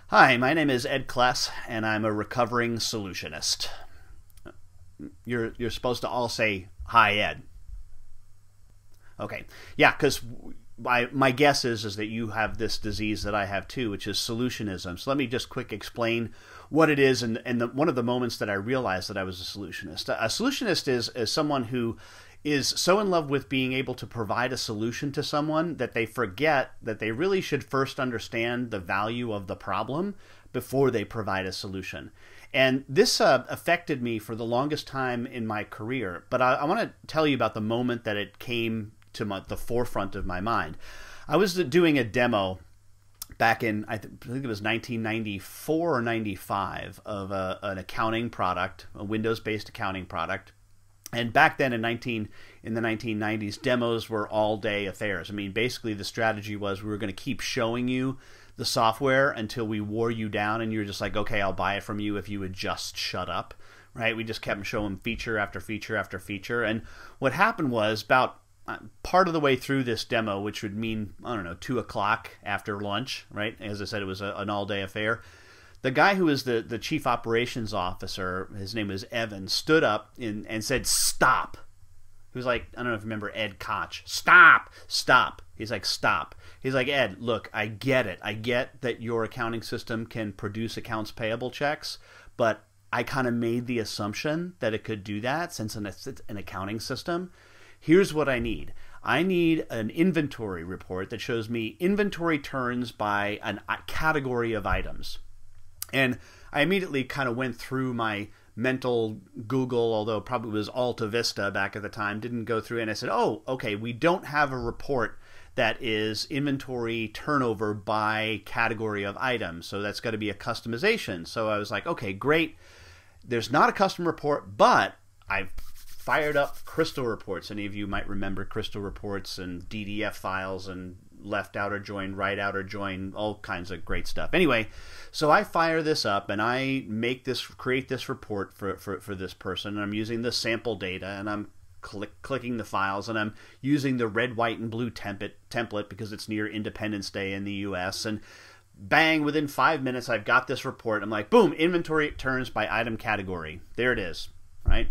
Hi, my name is Ed Kless, and I'm a recovering solutionist. You're supposed to all say, "Hi, Ed." Okay, yeah, because my guess is that you have this disease that I have too, which is solutionism. So let me just quick explain what it is, and one of the moments that I realized that I was a solutionist. A solutionist is someone who is so in love with being able to provide a solution to someone that they forget that they really should first understand the value of the problem before they provide a solution. And this affected me for the longest time in my career. But I want to tell you about the moment that it came to the forefront of my mind. I was doing a demo back in, I think it was 1994 or 95, of an accounting product, a Windows-based accounting product. And back then in the 1990s, demos were all-day affairs. I mean, basically the strategy was we were going to keep showing you the software until we wore you down, and you're just like, okay, I'll buy it from you if you would just shut up, right? We just kept showing feature after feature after feature. And what happened was about part of the way through this demo, which would mean, I don't know, 2 o'clock after lunch, right? As I said, it was an all-day affair. The guy who was the chief operations officer, his name was Evan, stood up and said, "Stop." He was like, I don't know if you remember Ed Koch. "Stop! Stop." He's like, "Stop." He's like, "Ed, look, I get it. I get that your accounting system can produce accounts payable checks, but I kind of made the assumption that it could do that since it's an accounting system. Here's what I need. I need an inventory report that shows me inventory turns by a category of items." And I immediately kind of went through my mental Google, although probably was Alta Vista back at the time, didn't go through, and I said, oh, okay, we don't have a report that is inventory turnover by category of items, so that's got to be a customization. So I was like, okay, great. There's not a custom report, but I've fired up Crystal reports. Any of you might remember Crystal reports and DDF files and left outer join, right outer join, all kinds of great stuff. Anyway, so I fire this up and I create this report for this person, and I'm using the sample data, and I'm clicking the files, and I'm using the red, white, and blue template because it's near Independence Day in the US, and bang, within 5 minutes I've got this report. I'm like, boom, inventory turns by item category. There it is, right?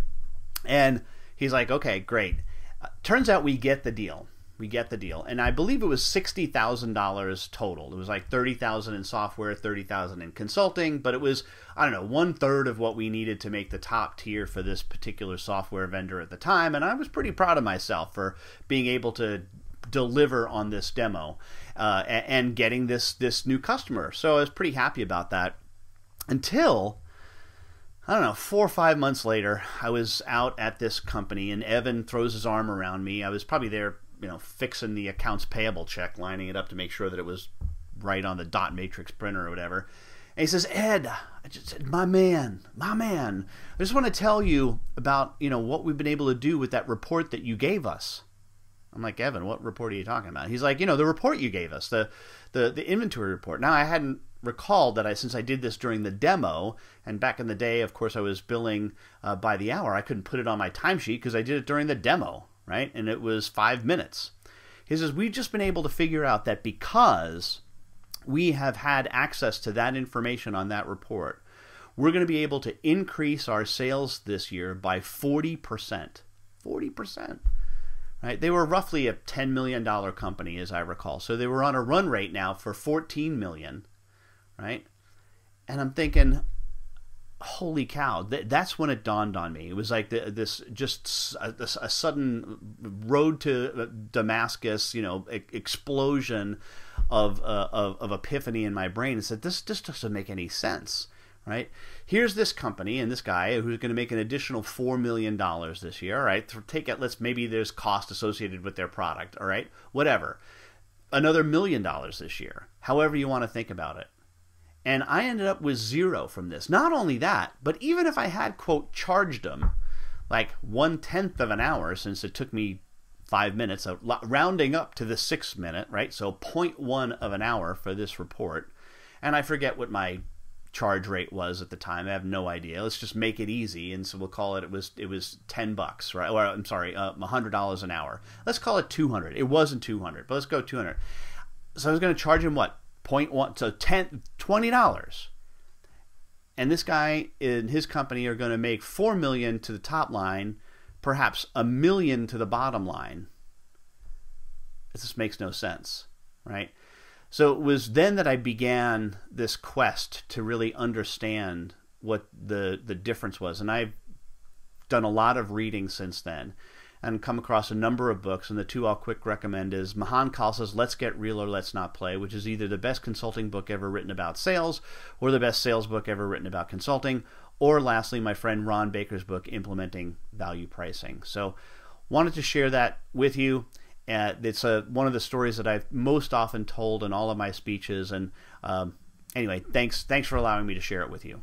And he's like, okay, great. Turns out we get the deal. And I believe it was $60,000 total. It was like $30,000 in software, $30,000 in consulting, but it was, I don't know, 1/3 of what we needed to make the top tier for this particular software vendor at the time. And I was pretty proud of myself for being able to deliver on this demo and getting this new customer. So I was pretty happy about that until, I don't know, 4 or 5 months later, I was out at this company, and Evan throws his arm around me. I was probably there, fixing the accounts payable check, lining it up to make sure that it was right on the dot matrix printer or whatever. And he says, "Ed, I just said, my man, I just want to tell you about, what we've been able to do with that report that you gave us." I'm like, "Evan, what report are you talking about?" He's like, the report you gave us, the inventory report. Now, I hadn't recalled that since I did this during the demo, and back in the day, of course, I was billing by the hour. I couldn't put it on my timesheet because I did it during the demo, right? And it was 5 minutes. He says, "We've just been able to figure out that because we have had access to that information on that report, we're going to be able to increase our sales this year by 40%. 40%. Right? They were roughly a $10 million company, as I recall. So they were on a run rate now for $14 million, right? And I'm thinking, holy cow, that's when it dawned on me. It was like this a sudden road to Damascus, explosion of epiphany in my brain. It said, this just doesn't make any sense, right? Here's this company and this guy who's going to make an additional $4 million this year, all right? Maybe there's cost associated with their product, all right? Whatever. Another $1 million this year, however you want to think about it. And I ended up with zero from this. Not only that, but even if I had, quote, charged them like 1/10 of an hour, since it took me 5 minutes, rounding up to the 6th minute, right? So 0.1 of an hour for this report. And I forget what my charge rate was at the time. I have no idea. Let's just make it easy, and so we'll call it. It was $10, right? Or I'm sorry, $100 an hour. Let's call it 200. It wasn't 200, but let's go 200. So I was going to charge him what? 0.1, so $20. And this guy and his company are going to make $4 million to the top line, perhaps $1 million to the bottom line. It just makes no sense, right? So it was then that I began this quest to really understand what the difference was. And I've done a lot of reading since then and come across a number of books, and the two I'll quick recommend is Mahan Khalsa's Let's Get Real or Let's Not Play, which is either the best consulting book ever written about sales or the best sales book ever written about consulting, or lastly, my friend Ron Baker's book, Implementing Value Pricing. So wanted to share that with you. It's one of the stories that I've most often told in all of my speeches, and anyway, thanks for allowing me to share it with you.